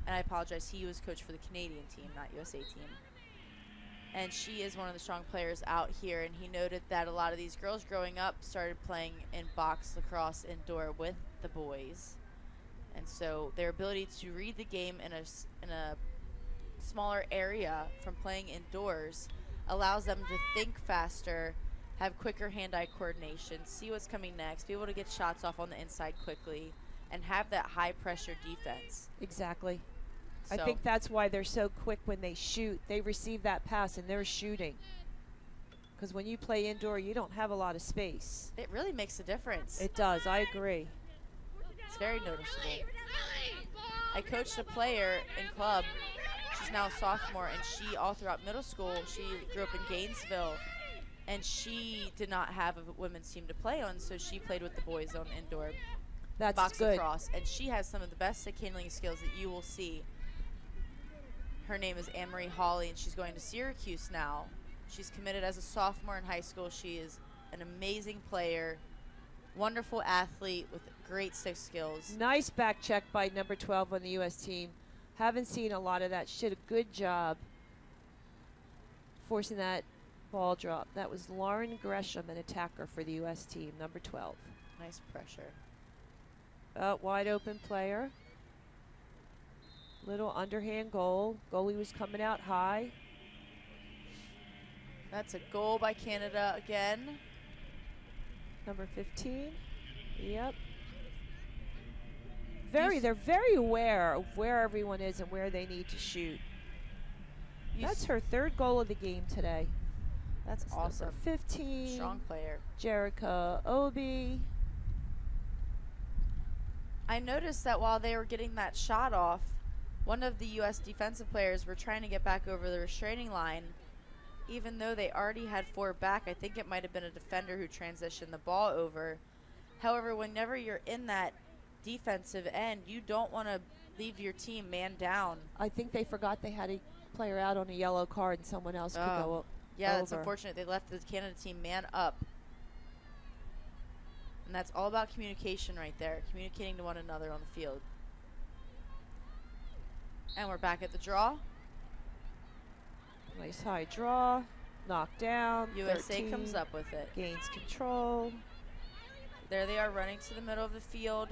And I apologize, he was coach for the Canadian team, not USA team. And she is one of the strong players out here. And he noted that a lot of these girls growing up started playing in box lacrosse indoor with the boys. And so their ability to read the game in a smaller area from playing indoors allows them to think faster, have quicker hand-eye coordination, see what's coming next, be able to get shots off on the inside quickly, and have that high-pressure defense. Exactly. I So- think that's why they're so quick when they shoot. They receive that pass and they're shooting. Because when you play indoor, you don't have a lot of space. It really makes a difference. It does. I agree. It's very noticeable. I coached a player in club. She's now a sophomore, and she, all throughout middle school, she grew up in Gainesville, and she did not have a women's team to play on, so she played with the boys on indoor That's box good. lacrosse, and she has some of the best stick handling skills that you will see. Her name is Anne-Marie Hawley, and she's going to Syracuse now. She's committed as a sophomore in high school. She is an amazing player, wonderful athlete with great stick skills. Nice back check by number 12 on the U.S. team. Haven't seen a lot of that. She did a good job forcing that ball drop. That was Lauren Gresham, an attacker for the U.S. team, number 12. Nice pressure. Wide open player. Little underhand goal. Goalie was coming out high. That's a goal by Canada again. Number 15. Yep. They're very aware of where everyone is and where they need to shoot. That's her third goal of the game today. That's That's awesome. Number 15. Strong player. Jerica Obi. I noticed that while they were getting that shot off, one of the U.S. defensive players were trying to get back over the restraining line. Even though they already had 4 back, I think it might have been a defender who transitioned the ball over. However, whenever you're in that defensive end, you don't want to leave your team man down. I think they forgot they had a player out on a yellow card and someone else could go Yeah, that's over. unfortunate. They left the Canada team man up. And that's all about communication right there, communicating to one another on the field. And we're back at the draw. Nice high draw. Knocked down. USA 13, comes up with it. Gains control. There they are running to the middle of the field.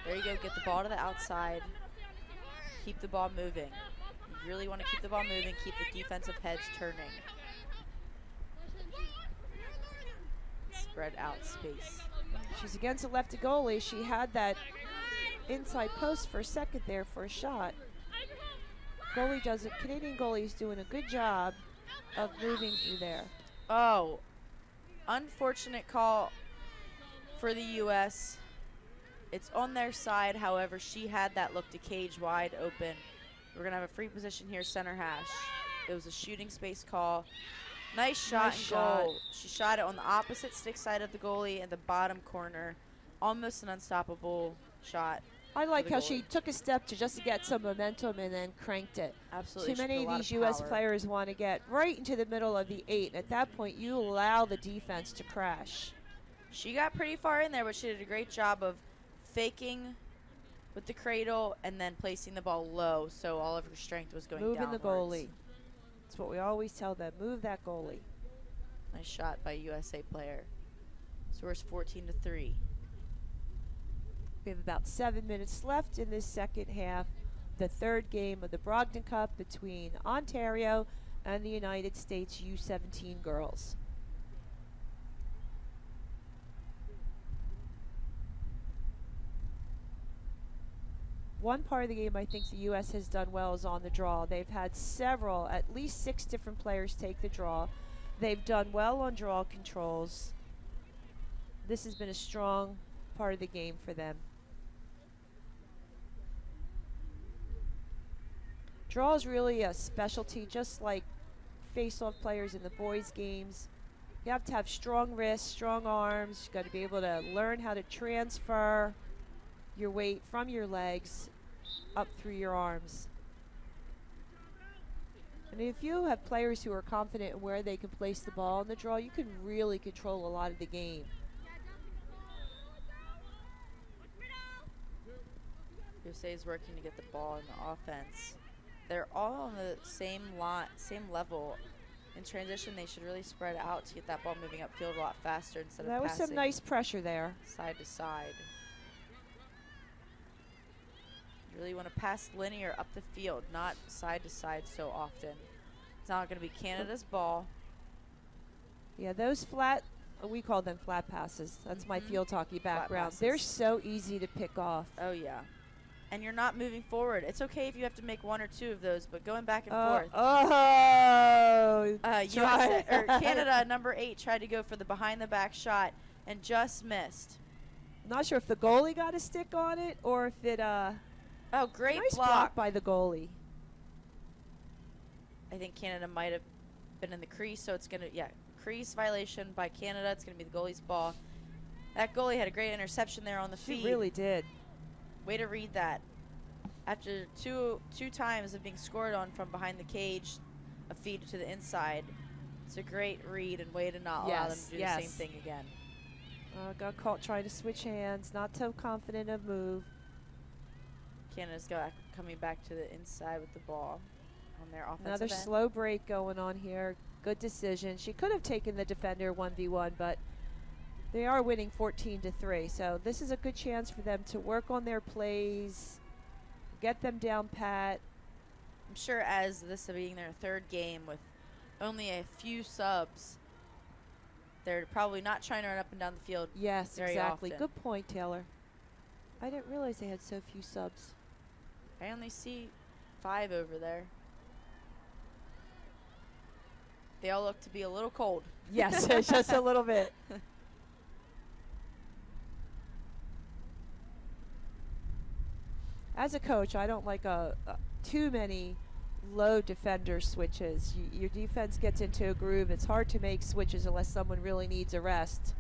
There you go. Get the ball to the outside. Keep the ball moving. You really want to keep the ball moving. Keep the defensive heads turning. Spread out space. She's against a lefty goalie. She had that inside post for a second there for a shot. Canadian goalie's doing a good job of moving through there. Oh, unfortunate call for the U.S. It's on their side. However, she had that look to cage wide open. We're going to have a free position here, center hash. It was a shooting space call. Nice shot and goal. She shot it on the opposite stick side of the goalie in the bottom corner. Almost an unstoppable shot. I like for the how she goalie. took a step to just get some momentum and then cranked it. Absolutely. Too She put many a of lot these U.S. power. players want to get right into the middle of the 8, and at that point you allow the defense to crash. She got pretty far in there, but she did a great job of faking with the cradle and then placing the ball low, so all of her strength was going Moving the downwards. goalie. That's what we always tell them. Move that goalie. Nice shot by a USA player. So we're 14-3. We have about 7 minutes left in this second half. The third game of the Brogden Cup between Ontario and the United States U17 girls. One part of the game I think the U.S. has done well is on the draw. They've had several, at least 6 different players take the draw. They've done well on draw controls. This has been a strong part of the game for them. Draw is really a specialty, just like face-off players in the boys' games. You have to have strong wrists, strong arms. You've got to be able to learn how to transfer your weight from your legs up through your arms. And if you have players who are confident in where they can place the ball in the draw, you can really control a lot of the game. USA is working to get the ball in the offense. They're all on the same level. In transition, they should really spread out to get that ball moving upfield a lot faster instead of That was passing some nice pressure there. side to side. You really want to pass linear up the field, not side to side so often. It's not going to be Canada's ball. Yeah, those flat, we call them flat passes. That's my field hockey background. passes. They're so easy to pick off. Oh, yeah. And you're not moving forward. It's okay if you have to make 1 or 2 of those, but going back and forth. Canada, number 8, tried to go for the behind-the-back shot and just missed. Not sure if the goalie got a stick on it or if it, Oh, great nice block. by the goalie. I think Canada might have been in the crease, so it's going to, crease violation by Canada. It's going to be the goalie's ball. That goalie had a great interception there on the feed. She really did. Way to read that. After two times of being scored on from behind the cage, a feed to the inside. It's a great read and way to not allow them to do the same thing again. Got caught trying to switch hands. Not so confident of move. Canada's coming back to the inside with the ball on their offensive Another end. slow break going on here. Good decision. She could have taken the defender 1v1, but they are winning 14-3. So this is a good chance for them to work on their plays, get them down pat. I'm sure as this being their 3rd game with only a few subs, they're probably not trying to run up and down the field. Yes, very exactly. often. Good point, Taylor. I didn't realize they had so few subs. I only see 5 over there. They all look to be a little cold. Yes, just a little bit. As a coach, I don't like too many low defender switches. Your defense gets into a groove. It's hard to make switches unless someone really needs a rest.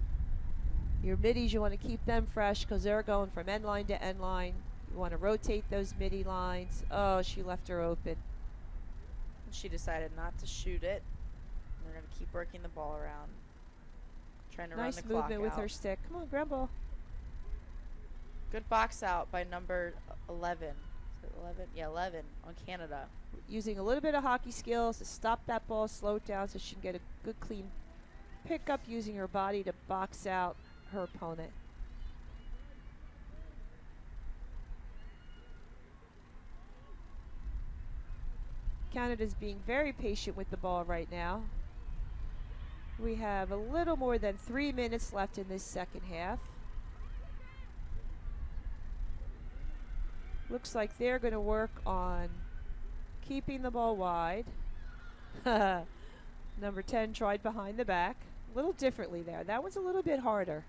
Your middies, you want to keep them fresh because they're going from end line to end line. You want to rotate those midi lines. Oh, she left her open. She decided not to shoot it. They're going to keep working the ball around. Trying to run the clock out. Nice movement with her stick. Come on, ground ball. Good box out by number 11. Is it 11? Yeah, 11 on Canada. Using a little bit of hockey skills to stop that ball, slow it down so she can get a good clean pickup using her body to box out her opponent. Canada's being very patient with the ball right now. We have a little more than 3 minutes left in this second half. Looks like they're going to work on keeping the ball wide. Number 10 tried behind the back. A little differently there. That one's a little bit harder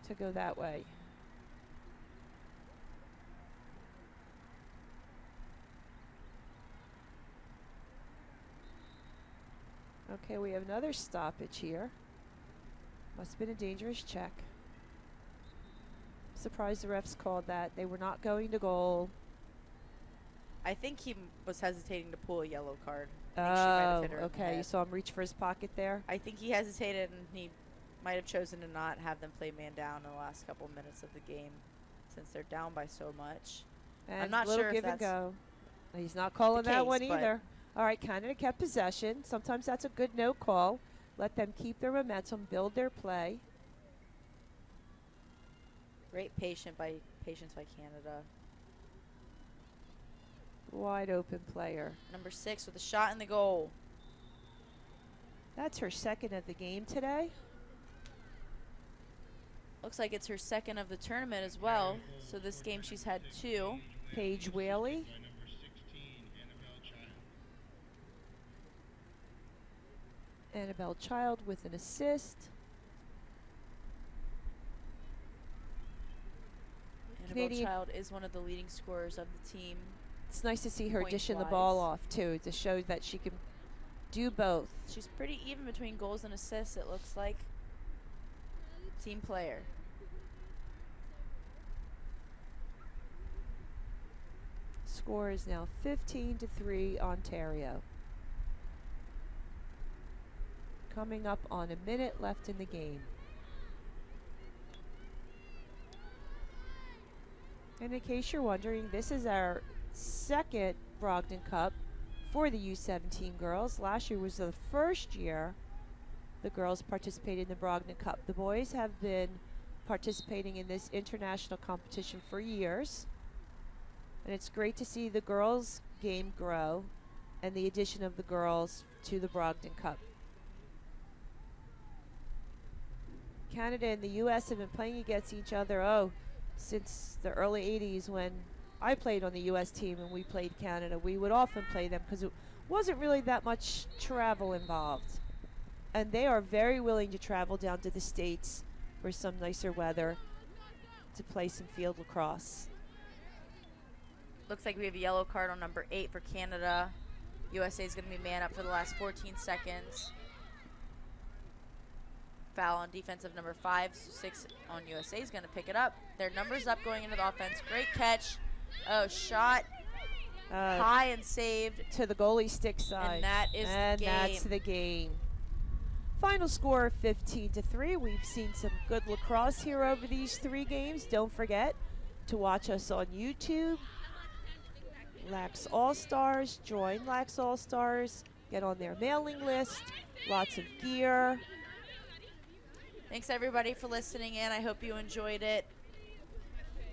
to go that way. Okay, we have another stoppage here. Must have been a dangerous check. Surprised the refs called that. They were not going to goal. I think he was hesitating to pull a yellow card. Oh, okay. You saw him reach for his pocket there? I think he hesitated and he might have chosen to not have them play man down in the last couple minutes of the game since they're down by so much. And I'm not little sure if give and that's go. He's not calling the that case, one but either. All right, Canada kept possession. Sometimes that's a good no call. Let them keep their momentum, build their play. Great patience by Canada. Wide open player. Number 6 with a shot in the goal. That's her second of the game today. Looks like it's her second of the tournament as well. So this game she's had 2. Paige Whaley. Annabelle Child with an assist. Annabelle Child is one of the leading scorers of the team. It's nice to see her dishing the ball off, too, to show that she can do both. She's pretty even between goals and assists, it looks like. Team player. Score is now 15-3 Ontario. Coming up on a minute left in the game. And in case you're wondering, this is our second Brogden Cup for the U17 girls. Last year was the first year the girls participated in the Brogden Cup. The boys have been participating in this international competition for years. And it's great to see the girls' game grow and the addition of the girls to the Brogden Cup. Canada and the U.S. have been playing against each other, since the early 80s when I played on the U.S. team and we played Canada. We would often play them because it wasn't really that much travel involved. And they are very willing to travel down to the States for some nicer weather to play some field lacrosse. Looks like we have a yellow card on number 8 for Canada. USA is going to be man up for the last 14 seconds. Foul on defensive number 5, so 6 on USA is going to pick it up. Their numbers up going into the offense. Great catch. Oh, shot high and saved. To the goalie stick side. And that is the game. And that's the game. Final score 15-3. We've seen some good lacrosse here over these 3 games. Don't forget to watch us on YouTube. Lax All-Stars. Join Lax All-Stars. Get on their mailing list. Lots of gear. Thanks everybody for listening in. I hope you enjoyed it.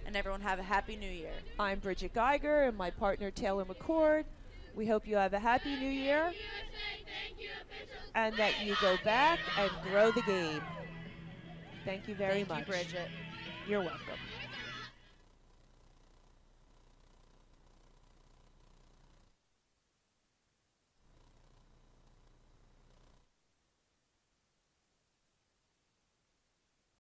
And everyone have a happy new year. I'm Bridget Geiger and my partner Taylor McCord. We hope you have a happy new year and that you go back and grow the game. Thank you very much. Thank you, Bridget. You're welcome.